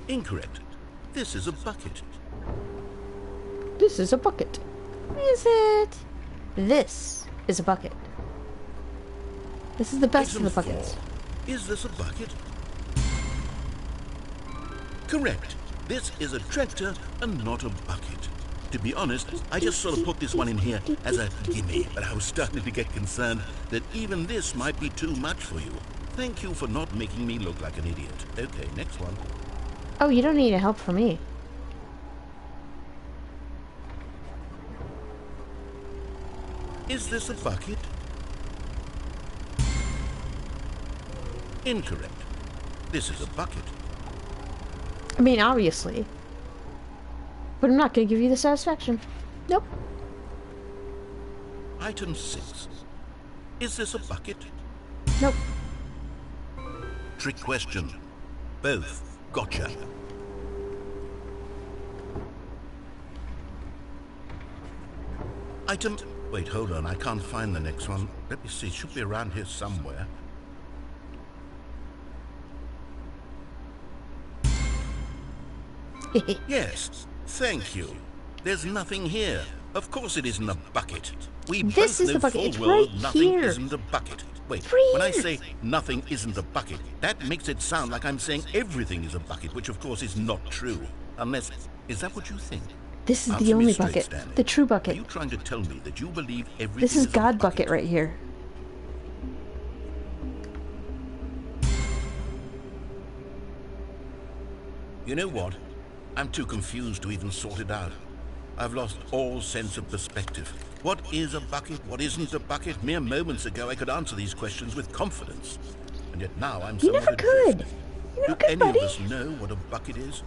Incorrect. This is a bucket. This is a bucket. Is it? This is a bucket. This is the best Item of the buckets. 4. Is this a bucket? Correct. This is a tractor and not a bucket. To be honest, I just sort of put this one in here as a gimme, but I was starting to get concerned that even this might be too much for you. Thank you for not making me look like an idiot. Okay, next one. Oh, you don't need help from me. Is this a bucket? Incorrect. This is a bucket. I mean, obviously. But I'm not going to give you the satisfaction. Nope. Item 6. Is this a bucket? Nope. Trick question. Both. Gotcha. Item... Wait, hold on. I can't find the next one. Let me see. It should be around here somewhere. Yes. Thank you. There's nothing here. Of course it isn't a bucket. We This both is know the bucket. full It's well right that nothing here. isn't a bucket. Wait, Right when I here. say nothing isn't a bucket, that makes it sound like I'm saying everything is a bucket, which of course is not true. Unless, is that what you think? This is Answer the me only straight, bucket. Stanley. The true Are bucket. you trying to tell me that you believe everything This is a God bucket right here. You know what? I'm too confused to even sort it out. I've lost all sense of perspective. What is a bucket? What isn't a bucket? Mere moments ago I could answer these questions with confidence. And yet now I'm You somewhat never could. adrift. You never Do could, any buddy. of us know what a bucket is?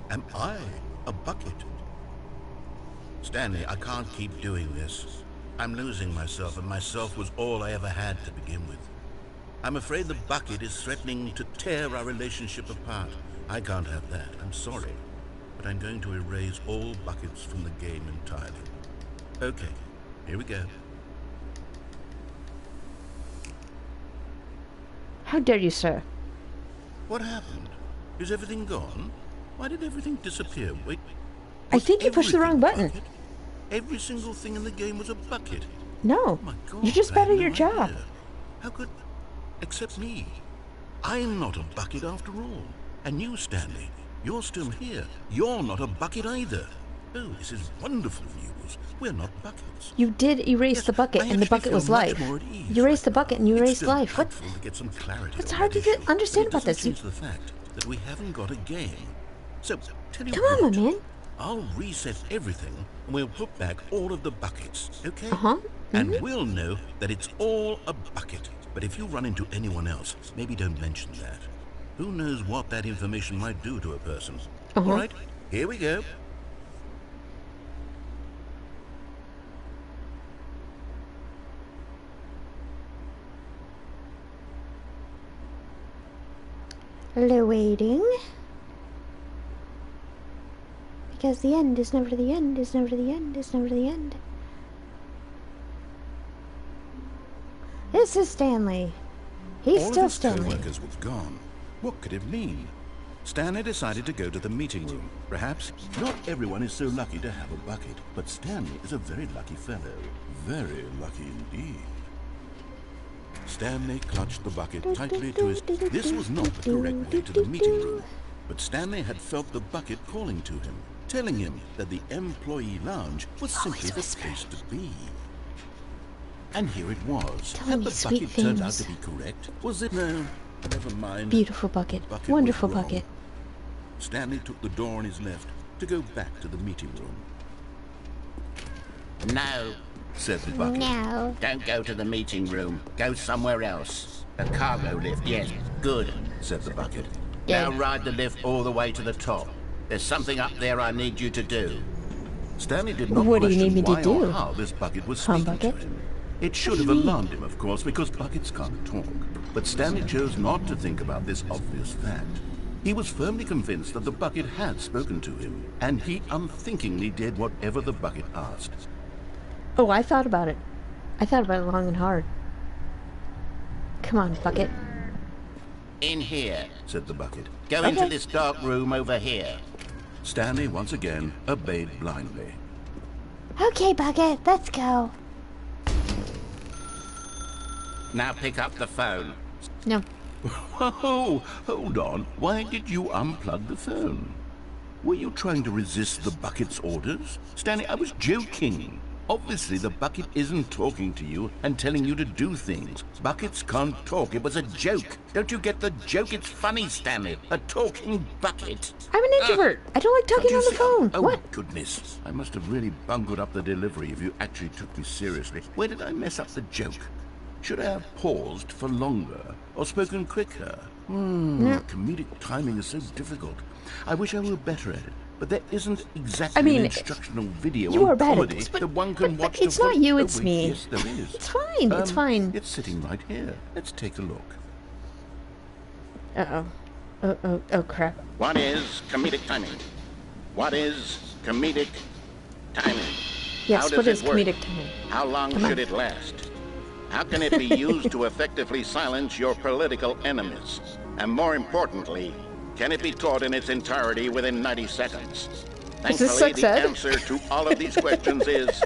Am I a bucket? Stanley, I can't keep doing this. I'm losing myself, and myself was all I ever had to begin with. I'm afraid the bucket is threatening to tear our relationship apart. I can't have that. I'm sorry. But I'm going to erase all buckets from the game entirely. Okay, here we go. How dare you, sir? What happened? Is everything gone? Why did everything disappear? Wait. I was think you pushed the wrong everything a button. bucket? Every single thing in the game was a bucket. No. Oh my God, You're just I bad had at your no job. idea. How could... Except me. I'm not a bucket after all. And you, Stanley, you're still here. You're not a bucket either. Oh, this is wonderful news. We're not buckets. You did erase Yes, the bucket, I and the actually bucket feel was much life. more at ease You erased the right bucket now. and you It's erased still life. What? helpful to get some clarity What's on hard that to issue, understand but it about this? doesn't change the fact that we haven't got a game. So, tell you Come on, what, my man. I'll reset everything and we'll put back all of the buckets, okay? Uh-huh. And we'll know that it's all a bucket. But if you run into anyone else, maybe don't mention that. Who knows what that information might do to a person? Uh-huh. All right, here we go. Waiting. Because the end is never the end, is never the end, is never the end. This is Stanley. He's All still of his Stanley. co-workers were gone. What could it mean? Stanley decided to go to the meeting room. Perhaps Not everyone is so lucky to have a bucket, but Stanley is a very lucky fellow. Very lucky indeed. Stanley clutched the bucket tightly to his... This was not the correct way to the meeting room. But Stanley had felt the bucket calling to him, telling him that the employee lounge was simply the place to be. And here it was. Telling Had me the sweet bucket turned out things. to be correct? Was it? No, never mind. Beautiful bucket. Bucket Wonderful was wrong. bucket. Stanley took the door on his left to go back to the meeting room. No, said the bucket. No. Don't go to the meeting room. Go somewhere else. A cargo lift, yes. Good, said the bucket. Now ride the lift all the way to the top. There's something up there I need you to do. Stanley did not What do you question need me to why do? or how this bucket was Huh, speaking bucket? to him. It should have alarmed him, of course, because buckets can't talk. But Stanley chose not to think about this obvious fact. He was firmly convinced that the bucket had spoken to him, and he unthinkingly did whatever the bucket asked. Oh, I thought about it. I thought about it long and hard. Come on, bucket. In here. Said the bucket. Go into this dark room over here. Stanley once again obeyed blindly. Okay, bucket. Let's go. Now pick up the phone. No. Whoa, hold on. Why did you unplug the phone? Were you trying to resist the bucket's orders? Stanley, I was joking. Obviously, the bucket isn't talking to you and telling you to do things. Buckets can't talk. It was a joke. Don't you get the joke? It's funny, Stanley. A talking bucket. I'm an introvert. I don't like talking on the phone. Oh, What? goodness. I must have really bungled up the delivery if you actually took me seriously. Where did I mess up the joke? Should I have paused for longer or spoken quicker? Comedic timing is so difficult. I wish I were better at it. But there isn't exactly an instructional video you are on bad at comedy this, but- that one can but watch. it's to not you, it's wait, me. Yes, there is. It's fine. It's fine. It's sitting right here. Let's take a look. Uh-oh. Oh, crap. What is comedic timing? What is comedic timing? Yes, How does what is it work? comedic timing? How long should it last? How can it be used to effectively silence your political enemies? And more importantly, can it be taught in its entirety within 90 seconds? Is this Thankfully, sex the ed? answer to all of these questions is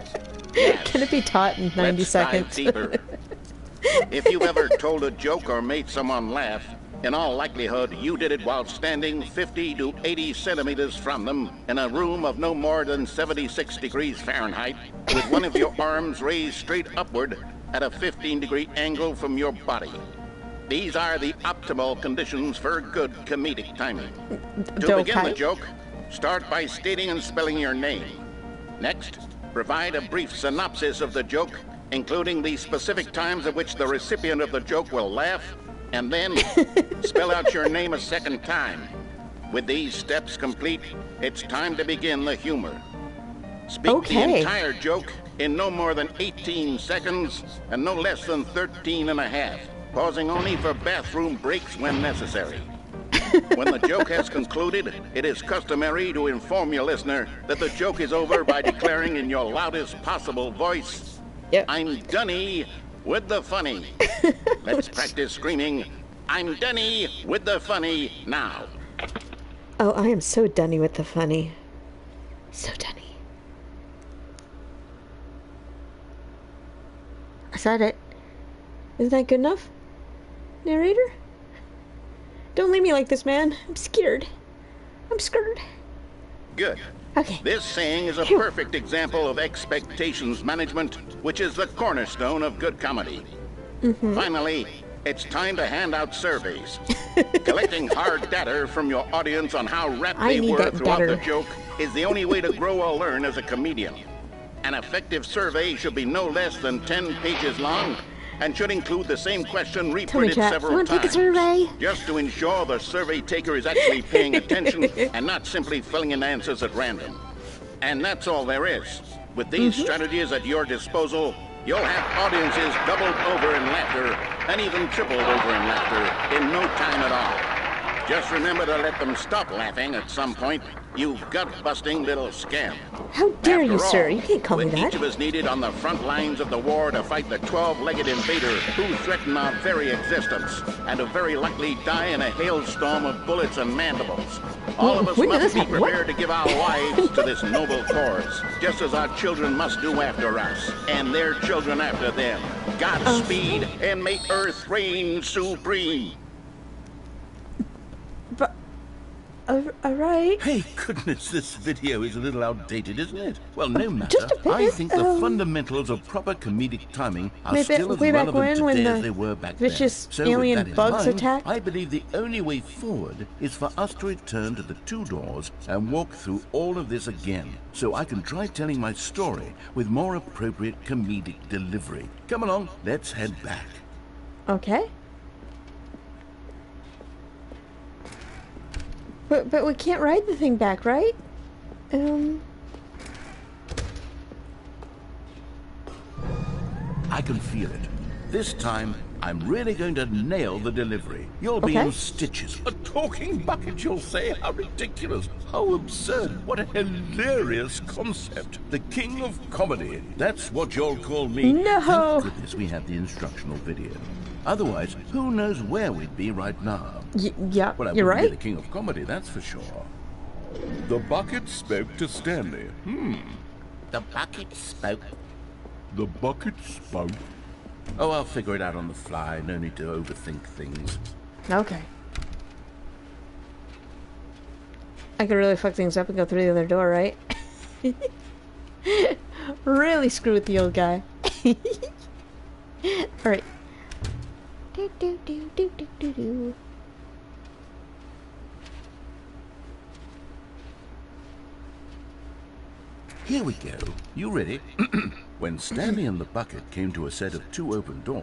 yes. Can it be taught in 90 Let's dive seconds? deeper. If you've ever told a joke or made someone laugh, in all likelihood, you did it while standing 50 to 80 centimeters from them in a room of no more than 76 degrees Fahrenheit, with one of your arms raised straight upward at a 15-degree angle from your body. These are the optimal conditions for good comedic timing. To begin the joke, start by stating and spelling your name. Next, provide a brief synopsis of the joke, including the specific times at which the recipient of the joke will laugh, and then spell out your name a second time. With these steps complete, it's time to begin the humor. Speak the entire joke in no more than 18 seconds and no less than 13 and a half, pausing only for bathroom breaks when necessary. When the joke has concluded, it is customary to inform your listener that the joke is over by declaring in your loudest possible voice, I'm Dunny with the funny. Let's practice screaming, I'm Dunny with the funny now. Oh, I am so dunny with the funny. So dunny. Is that it? Isn't that good enough? Narrator? Don't leave me like this, man. I'm scared. I'm scared. Good. Okay. This saying is a perfect example of expectations management, which is the cornerstone of good comedy. Finally, it's time to hand out surveys. Collecting hard data from your audience on how rapt they were throughout the joke is the only way to grow or learn as a comedian. An effective survey should be no less than 10 pages long and should include the same question Tell me, reprinted chat, you several want to take a times. survey? Just to ensure the survey taker is actually paying attention and not simply filling in answers at random. And that's all there is. With these strategies at your disposal, you'll have audiences doubled over in laughter and even tripled over in laughter in no time at all. Just remember to let them stop laughing at some point, you gut-busting little scamp. How dare you, After all, sir? You can't call me with that. each of us needed on the front lines of the war to fight the 12-legged invader who threaten our very existence, and to very likely die in a hailstorm of bullets and mandibles. All of us When did must this be happen? What? prepared to give our lives to this noble cause, just as our children must do after us, and their children after them. Godspeed, and may Earth reign supreme. But, all right. Hey, goodness, this video is a little outdated, isn't it? Well, no matter. Just a bit, I think the fundamentals of proper comedic timing are Maybe still as way back relevant when today the as they were back vicious then. So with alien that in bugs mind, attacked? I believe the only way forward is for us to return to the 2 doors and walk through all of this again, so I can try telling my story with more appropriate comedic delivery. Come along, let's head back. Okay. But we can't ride the thing back, right? I can feel it. This time, I'm really going to nail the delivery. You'll be Okay. in stitches. A talking bucket, you'll say? How ridiculous. How absurd. What a hilarious concept. The king of comedy. That's what you'll call me. No. Thank goodness we have the instructional video. Otherwise, who knows where we'd be right now? Yeah, Well, I you're wouldn't be right. the king of comedy, that's for sure. The bucket spoke to Stanley. The bucket spoke. The bucket spoke. Oh, I'll figure it out on the fly. No need to overthink things. Okay. I could really fuck things up and go through the other door, right? Really screw with the old guy. Alright. Do, do, do, do, do, do, do. Here we go. You ready? When Stanley and the bucket came to a set of 2 open doors,